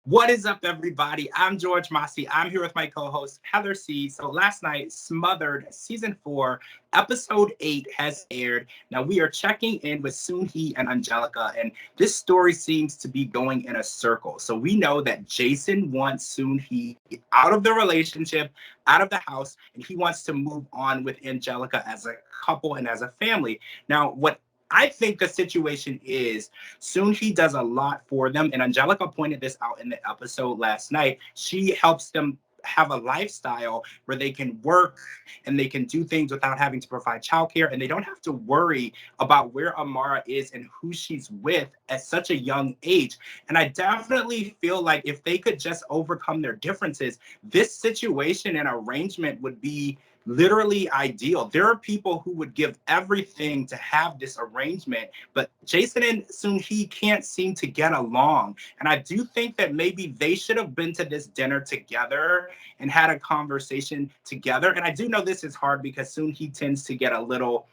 What is up, everybody? I'm George Mossey. I'm here with my co-host, Heather C. So last night, Smothered Season 4, Episode 8 has aired. Now we are checking in with Soon-Hee and Angelica, and this story seems to be going in a circle. So we know that Jason wants Soon-Hee out of the relationship, out of the house, and he wants to move on with Angelica as a couple and as a family. Now, what I think the situation is Soon-Hee does a lot for them, and Angelica pointed this out in the episode last night. She helps them have a lifestyle where they can work and they can do things without having to provide childcare, and they don't have to worry about where Amara is and who she's with at such a young age. And I definitely feel like if they could just overcome their differences, this situation and arrangement would be literally ideal. There are people who would give everything to have this arrangement, but Jason and Soon-Hee can't seem to get along. And I do think that maybe they should have been to this dinner together and had a conversation together. And I do know this is hard because Soon-Hee tends to get a little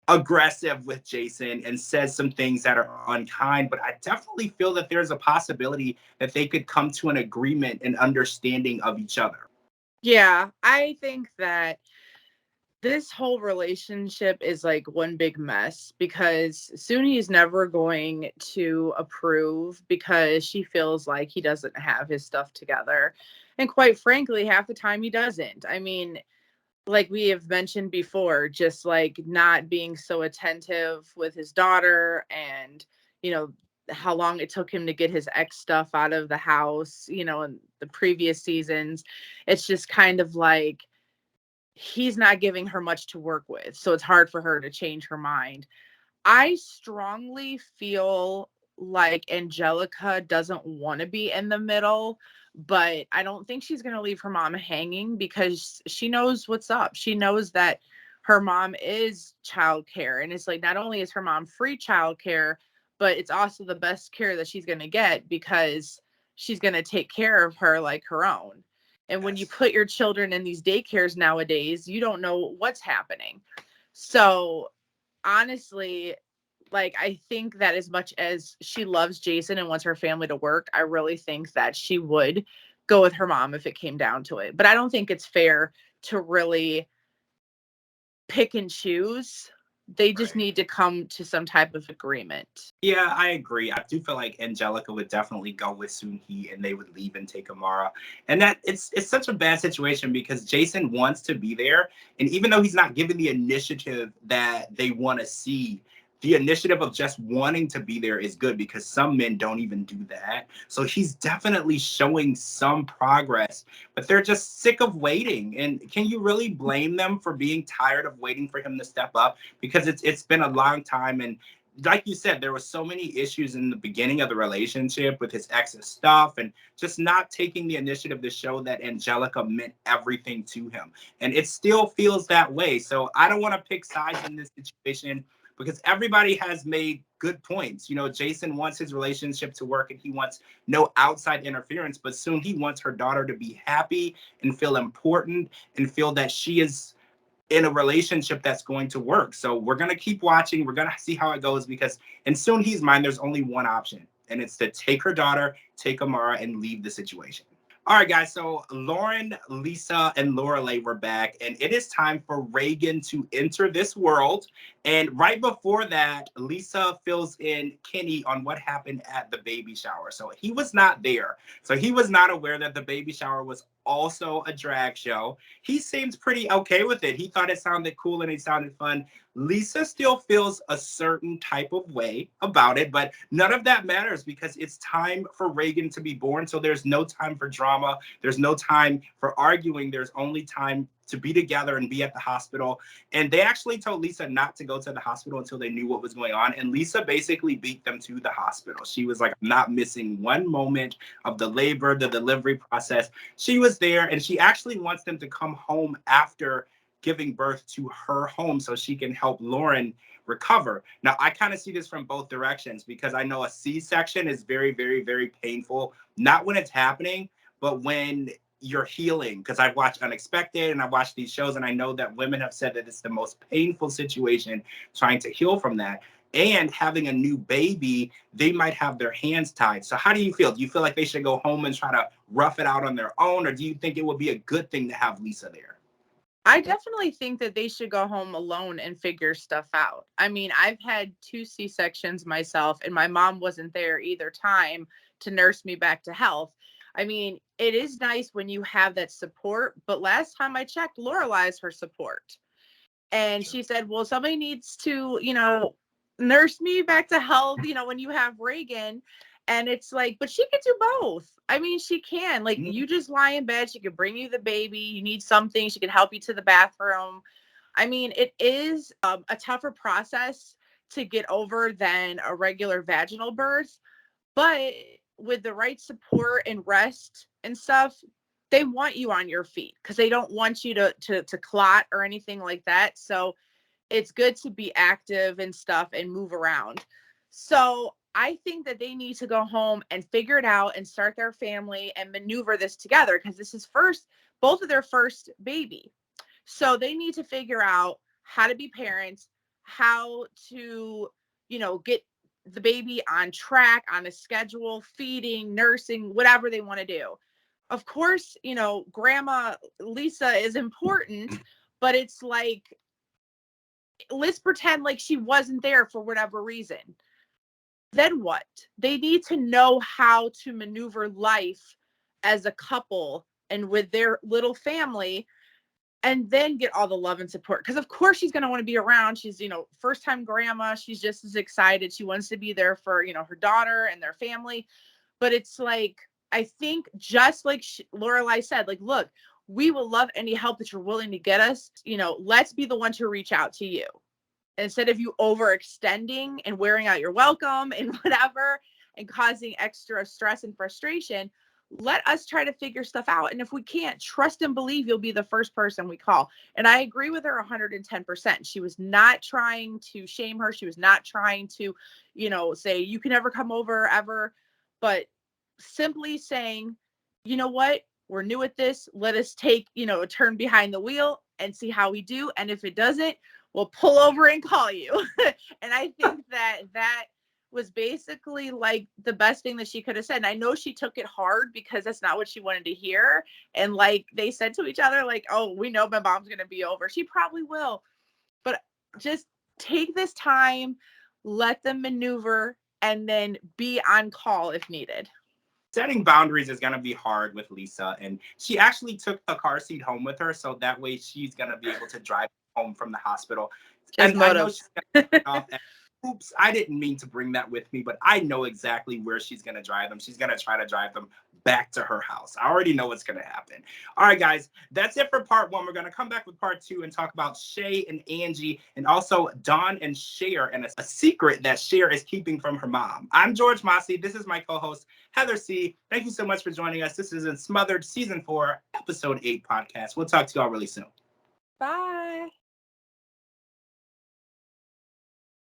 aggressive with Jason and says some things that are unkind, but I definitely feel that there's a possibility that they could come to an agreement and understanding of each other. Yeah, I think that this whole relationship is like one big mess because Soon-Hee's never going to approve because she feels like he doesn't have his stuff together. And quite frankly, half the time he doesn't. I mean, like we have mentioned before, just like not being so attentive with his daughter and, how long it took him to get his ex stuff out of the house, in the previous seasons. It's just kind of like he's not giving her much to work with. So it's hard for her to change her mind. I strongly feel like Angelica doesn't want to be in the middle, but I don't think she's going to leave her mom hanging because she knows what's up. She knows that her mom is childcare. And it's like, not only is her mom free childcare, but it's also the best care that she's going to get because she's going to take care of her like her own. And when you put your children in these daycares nowadays, you don't know what's happening. So honestly, like, I think that as much as she loves Jason and wants her family to work, I really think that she would go with her mom if it came down to it. But I don't think it's fair to really pick and choose. They just need to come to some type of agreement. Yeah, I agree. I do feel like Angelica would definitely go with Soon-Hee and they would leave and take Amara. And that it's such a bad situation because Jason wants to be there. And even though he's not given the initiative that they want to see, the initiative of just wanting to be there is good because some men don't even do that. So he's definitely showing some progress, but they're just sick of waiting. And can you really blame them for being tired of waiting for him to step up? Because it's been a long time, and like you said, there were so many issues in the beginning of the relationship with his ex's stuff and just not taking the initiative to show that Angelica meant everything to him. And it still feels that way. So I don't want to pick sides in this situation because everybody has made good points. Jason wants his relationship to work and he wants no outside interference, but soon he wants her daughter to be happy and feel important and feel that she is in a relationship that's going to work. So we're going to keep watching. We're going to see how it goes because in Soon-Hee's mind, there's only one option, and it's to take her daughter, take Amara, and leave the situation. All right, guys. So Lauren, Lisa, and Lorelai were back, and it is time for Reagan to enter this world. And right before that, Lisa fills in Kenny on what happened at the baby shower. So he was not there. So he was not aware that the baby shower was also a drag show. He seemed pretty okay with it. He thought it sounded cool and it sounded fun. Lisa still feels a certain type of way about it, but none of that matters because it's time for Reagan to be born. So there's no time for drama. There's no time for arguing. There's only time to be together and be at the hospital. And they actually told Lisa not to go to the hospital until they knew what was going on. And Lisa basically beat them to the hospital. She was like, I'm not missing one moment of the labor, the delivery process. She was there, and she actually wants them to come home after giving birth to her home so she can help Lauren recover. Now, I kind of see this from both directions because I know a C-section is very, very, very painful, not when it's happening, but when you're healing. Because I've watched Unexpected and I've watched these shows, and I know that women have said that it's the most painful situation trying to heal from that. and having a new baby, they might have their hands tied. So how do you feel? Do you feel like they should go home and try to rough it out on their own? Or do you think it would be a good thing to have Lisa there? I definitely think that they should go home alone and figure stuff out. I mean, I've had 2 C-sections myself, and my mom wasn't there either time to nurse me back to health. I mean, it is nice when you have that support, but last time I checked, Lorelai is her support. And she said, well, somebody needs to, nurse me back to health, when you have Reagan. And it's like, but she can do both. I mean, she can. Like, you just lie in bed. She can bring you the baby. You need something. She can help you to the bathroom. I mean, it is a tougher process to get over than a regular vaginal birth. But with the right support and rest and stuff, they want you on your feet because they don't want you to clot or anything like that. So it's good to be active and stuff and move around. So I think that they need to go home and figure it out and start their family and maneuver this together because this is both of their first baby. So they need to figure out how to be parents, how to, get the baby on track, on a schedule, feeding, nursing, whatever they want to do. Of course, Grandma Lisa is important, but it's like, let's pretend like she wasn't there for whatever reason. Then what? They need to know how to maneuver life as a couple and with their little family and then get all the love and support. Because of course she's going to want to be around. She's, first time grandma. She's just as excited. She wants to be there for, her daughter and their family. But it's like, I think just like Lorelai said, like, look, we will love any help that you're willing to get us. Let's be the one to reach out to you. Instead of you overextending and wearing out your welcome and whatever and causing extra stress and frustration, let us try to figure stuff out. And if we can't, trust and believe you'll be the first person we call. And I agree with her 110%. She was not trying to shame her. She was not trying to, say you can never come over ever, but simply saying, you know what, we're new at this. Let us take, a turn behind the wheel and see how we do. And if it doesn't, we'll pull over and call you. And I think that was basically like the best thing that she could have said. And I know she took it hard because that's not what she wanted to hear. And like they said to each other, like, oh, we know my mom's going to be over. She probably will. But just take this time, let them maneuver, and then be on call if needed. Setting boundaries is going to be hard with Lisa. And she actually took the car seat home with her. So that way she's going to be able to drive home from the hospital. Just and motive. I know she's going to off and, oops, I didn't mean to bring that with me, but I know exactly where she's going to drive them. She's going to try to drive them back to her house. I already know what's going to happen. All right, guys, that's it for part 1. We're going to come back with part 2 and talk about Shay and Angie and also Dawn and Cher and a secret that Cher is keeping from her mom. I'm George Mossey. This is my co-host, Heather C. Thank you so much for joining us. This is in Smothered Season 4, Episode 8 podcast. We'll talk to y'all really soon. Bye.